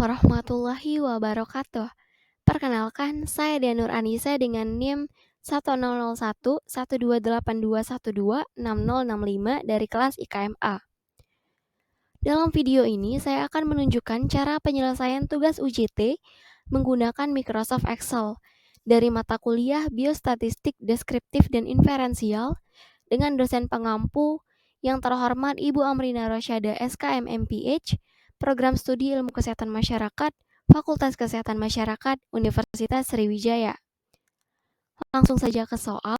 warahmatullahi wabarakatuh. Perkenalkan, saya Dianur Anissa dengan NIM 1001 12821260065 dari kelas IKMA. Dalam video ini, saya akan menunjukkan cara penyelesaian tugas UJT menggunakan Microsoft Excel dari mata kuliah Biostatistik Deskriptif dan Inferensial dengan dosen pengampu yang terhormat Ibu Amrina Rosyada SKM MPH, Program Studi Ilmu Kesehatan Masyarakat, Fakultas Kesehatan Masyarakat, Universitas Sriwijaya. Langsung saja ke soal.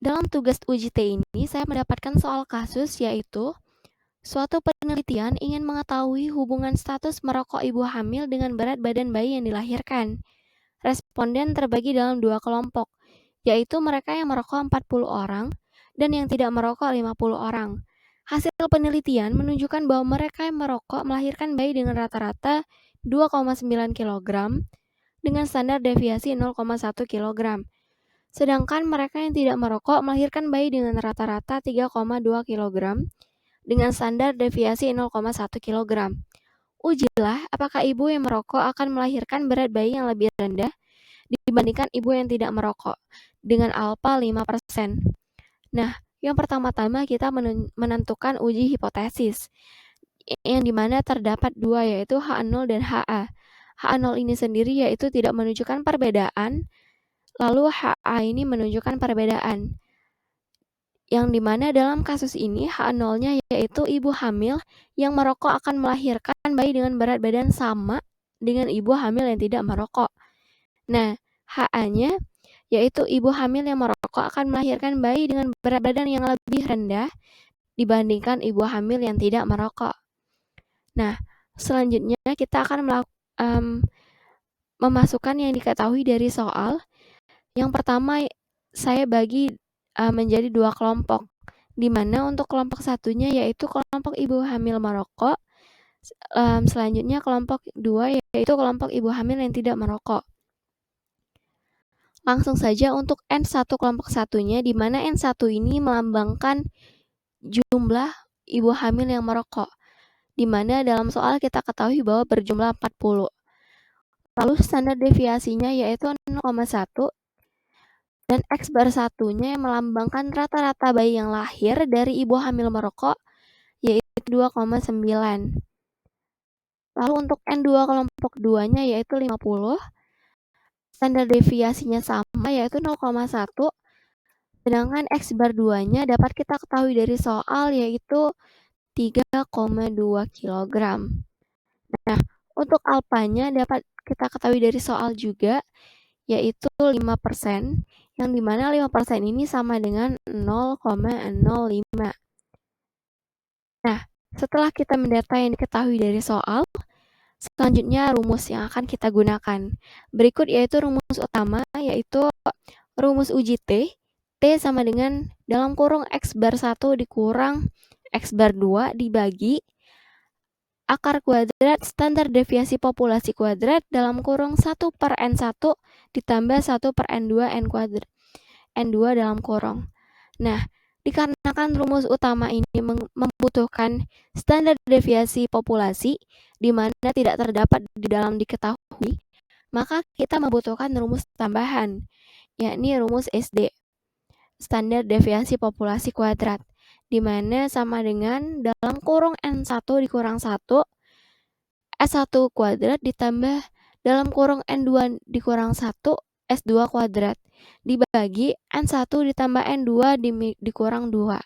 Dalam tugas UJT ini, saya mendapatkan soal kasus yaitu suatu penelitian ingin mengetahui hubungan status merokok ibu hamil dengan berat badan bayi yang dilahirkan. Responden terbagi dalam dua kelompok, yaitu mereka yang merokok 40 orang dan yang tidak merokok 50 orang. Hasil penelitian menunjukkan bahwa mereka yang merokok melahirkan bayi dengan rata-rata 2,9 kg dengan standar deviasi 0,1 kg. Sedangkan mereka yang tidak merokok melahirkan bayi dengan rata-rata 3,2 kg dengan standar deviasi 0,1 kg. Ujilah apakah ibu yang merokok akan melahirkan berat bayi yang lebih rendah dibandingkan ibu yang tidak merokok dengan alfa 5%. Nah, yang pertama-tama kita menentukan uji hipotesis yang dimana terdapat dua, yaitu H0 dan HA. H0 ini sendiri yaitu tidak menunjukkan perbedaan, lalu HA ini menunjukkan perbedaan. Yang dimana dalam kasus ini H0-nya yaitu ibu hamil yang merokok akan melahirkan bayi dengan berat badan sama dengan ibu hamil yang tidak merokok. Nah, HA-nya yaitu ibu hamil yang merokok akan melahirkan bayi dengan berat badan yang lebih rendah dibandingkan ibu hamil yang tidak merokok. Nah, selanjutnya kita akan memasukkan yang diketahui dari soal. Yang pertama, saya bagi menjadi dua kelompok, di mana untuk kelompok satunya yaitu kelompok ibu hamil merokok, selanjutnya kelompok dua yaitu kelompok ibu hamil yang tidak merokok. Langsung saja untuk N1 kelompok satunya, di mana N1 ini melambangkan jumlah ibu hamil yang merokok, di mana dalam soal kita ketahui bahwa berjumlah 40. Lalu standar deviasinya yaitu 0,1 dan X bar satunya yang melambangkan rata-rata bayi yang lahir dari ibu hamil merokok yaitu 2,9. Lalu untuk N2 kelompok 2-nya yaitu 50. Standar deviasinya sama yaitu 0,1. Sedangkan X bar 2-nya dapat kita ketahui dari soal yaitu 3,2 kg. Nah, untuk alfanya dapat kita ketahui dari soal juga yaitu 5%, yang dimana 5% ini sama dengan 0,05. Nah, setelah kita mendata yang diketahui dari soal, selanjutnya rumus yang akan kita gunakan. Berikut yaitu rumus utama, yaitu rumus uji T. T sama dengan dalam kurung X bar 1 dikurang X bar 2 dibagi akar kuadrat standar deviasi populasi kuadrat dalam kurung 1 per N1 ditambah 1 per N2 N2 dalam kurung. Nah, dikarenakan rumus utama ini membutuhkan standar deviasi populasi di mana tidak terdapat di dalam diketahui, maka kita membutuhkan rumus tambahan, yakni rumus SD, standar deviasi populasi kuadrat, di mana sama dengan dalam kurung N1 dikurang 1, S1 kuadrat ditambah dalam kurung N2 dikurang 1, S2 kuadrat, dibagi N1 ditambah N2 dikurang 2.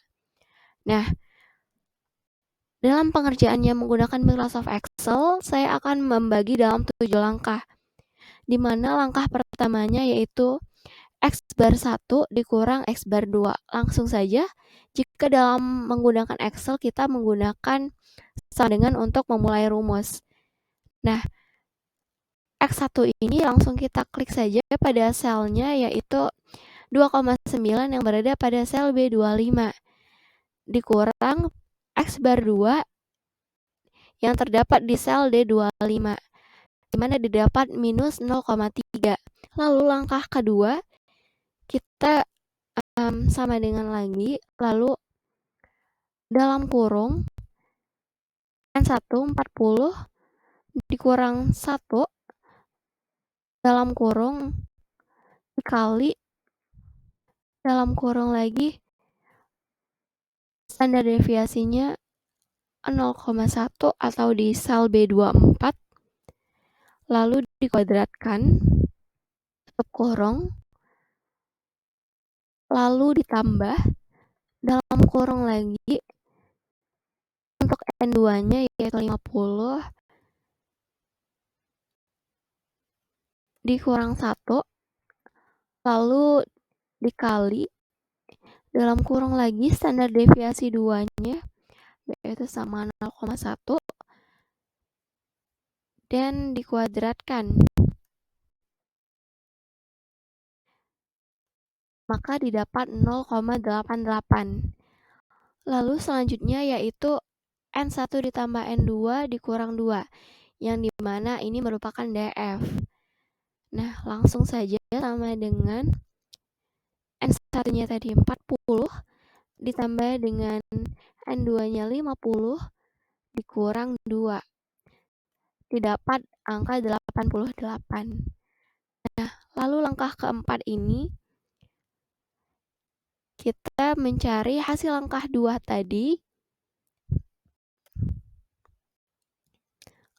Nah, dalam pengerjaannya menggunakan Microsoft Excel, saya akan membagi dalam 7 langkah, di mana langkah pertamanya yaitu X bar 1 dikurang X bar 2. Langsung saja, jika dalam menggunakan Excel kita menggunakan sama dengan untuk memulai rumus. Nah, X1 ini langsung kita klik saja pada selnya yaitu 2,9 yang berada pada sel B25 dikurang X bar 2 yang terdapat di sel D25 di mana didapat minus 0,3. Lalu langkah kedua kita sama dengan lagi, lalu dalam kurung N1 40 dikurang 1 dalam kurung dikali dalam kurung lagi standar deviasinya 0,1 atau di sel B24 lalu dikuadratkan tutup kurung lalu ditambah dalam kurung lagi untuk N2-nya yaitu 50 dikurang 1 lalu dikali dalam kurung lagi standar deviasi 2-nya yaitu sama 0,1 dan dikuadratkan. Maka didapat 0,88. Lalu selanjutnya yaitu N1 ditambah N2 dikurang 2, yang dimana ini merupakan DF. Nah, langsung saja sama dengan N1-nya tadi 40 ditambah dengan N2-nya 50 dikurang 2. Didapat angka 88. Nah, lalu langkah keempat ini kita mencari hasil langkah 2 tadi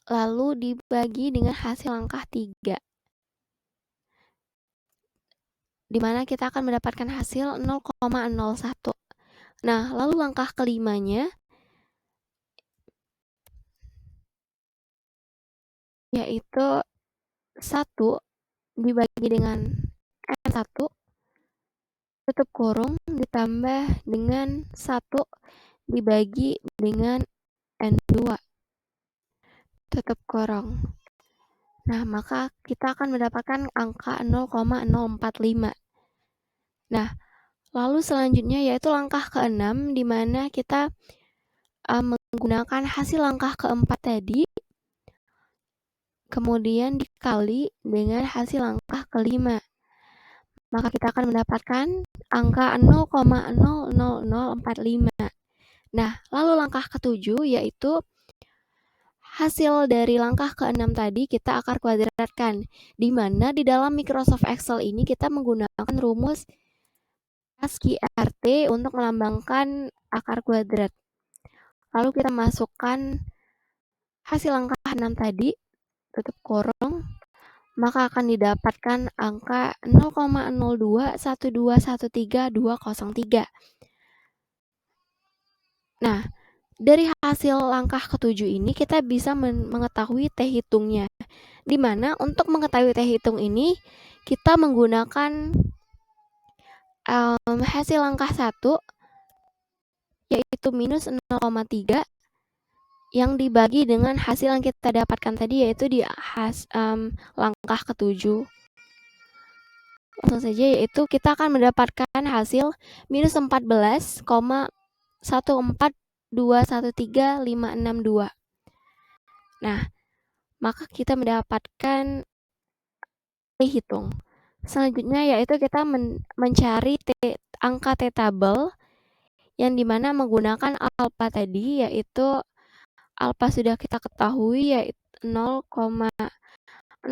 lalu dibagi dengan hasil langkah 3. Di mana kita akan mendapatkan hasil 0,01. Nah, lalu langkah kelimanya yaitu 1 dibagi dengan N1 tutup kurung ditambah dengan 1 dibagi dengan N2 tutup kurung. Nah, maka kita akan mendapatkan angka 0,045. Nah, lalu selanjutnya yaitu langkah ke-6 di mana kita menggunakan hasil langkah keempat tadi kemudian dikali dengan hasil langkah kelima. Maka kita akan mendapatkan angka 0,00045. Nah, lalu langkah ke-7 yaitu hasil dari langkah ke-6 tadi kita akar kuadratkan, di mana di dalam Microsoft Excel ini kita menggunakan rumus ASCII RT untuk melambangkan akar kuadrat. Lalu kita masukkan hasil langkah 6 tadi, tutup kurung, maka akan didapatkan angka 0,021213,203. Nah, dari hasil langkah ke-7 ini kita bisa mengetahui T hitungnya. Di mana untuk mengetahui T hitung ini kita menggunakan hasil langkah 1 yaitu minus 0,3 yang dibagi dengan hasil yang kita dapatkan tadi yaitu di langkah ke-7. Langsung saja yaitu kita akan mendapatkan hasil minus 14,14213,562. Nah, maka kita mendapatkan T hitung. Selanjutnya yaitu kita mencari angka T tabel yang dimana menggunakan alfa tadi yaitu alfa sudah kita ketahui yaitu 0,005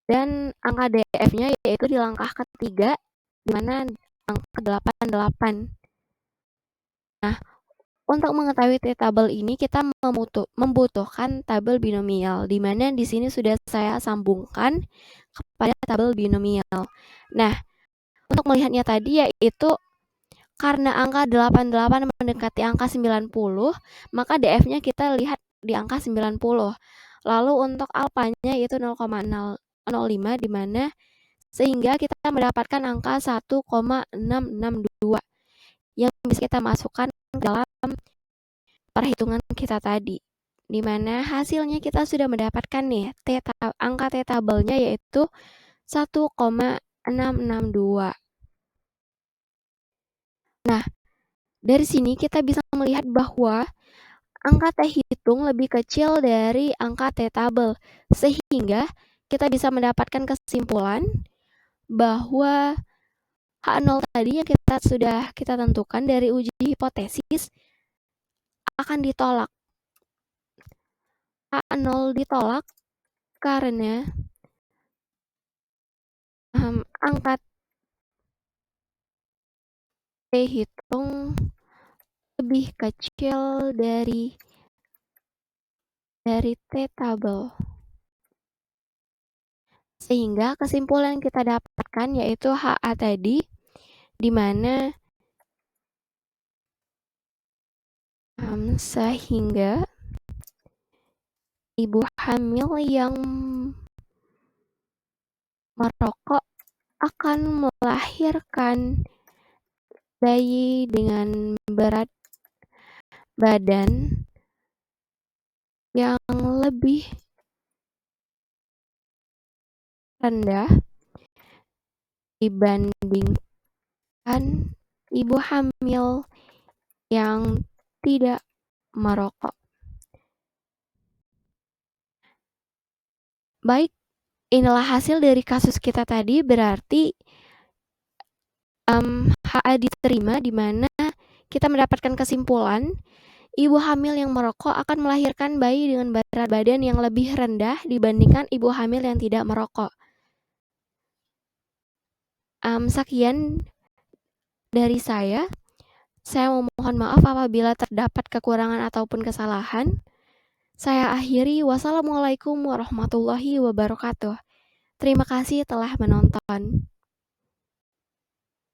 dan angka DF-nya yaitu di langkah ketiga di mana angka 88. Nah, untuk mengetahui T tabel ini kita membutuhkan tabel binomial di mana di sini sudah saya sambungkan kepada tabel binomial. Nah, untuk melihatnya tadi yaitu karena angka 88 mendekati angka 90, maka DF-nya kita lihat di angka 90. Lalu untuk alfanya yaitu 0,005 di mana sehingga kita mendapatkan angka 1,662 yang bisa kita masukkan dalam perhitungan kita tadi. Di mana hasilnya kita sudah mendapatkan nih angka T tabelnya yaitu 1,662. Nah, dari sini kita bisa melihat bahwa angka T hitung lebih kecil dari angka T tabel, sehingga kita bisa mendapatkan kesimpulan bahwa H0 tadi yang sudah kita tentukan dari uji hipotesis akan ditolak. A0 ditolak karena angka T hitung lebih kecil dari T tabel. Sehingga kesimpulan yang kita dapatkan yaitu HA tadi, di mana sehingga ibu hamil yang merokok akan melahirkan bayi dengan berat badan yang lebih rendah dibandingkan ibu hamil yang tidak merokok. Baik, inilah hasil dari kasus kita tadi, berarti HA diterima, di mana kita mendapatkan kesimpulan ibu hamil yang merokok akan melahirkan bayi dengan berat badan yang lebih rendah dibandingkan ibu hamil yang tidak merokok. Sekian dari saya. Saya mohon maaf apabila terdapat kekurangan ataupun kesalahan. Saya akhiri. Wassalamualaikum warahmatullahi wabarakatuh. Terima kasih telah menonton.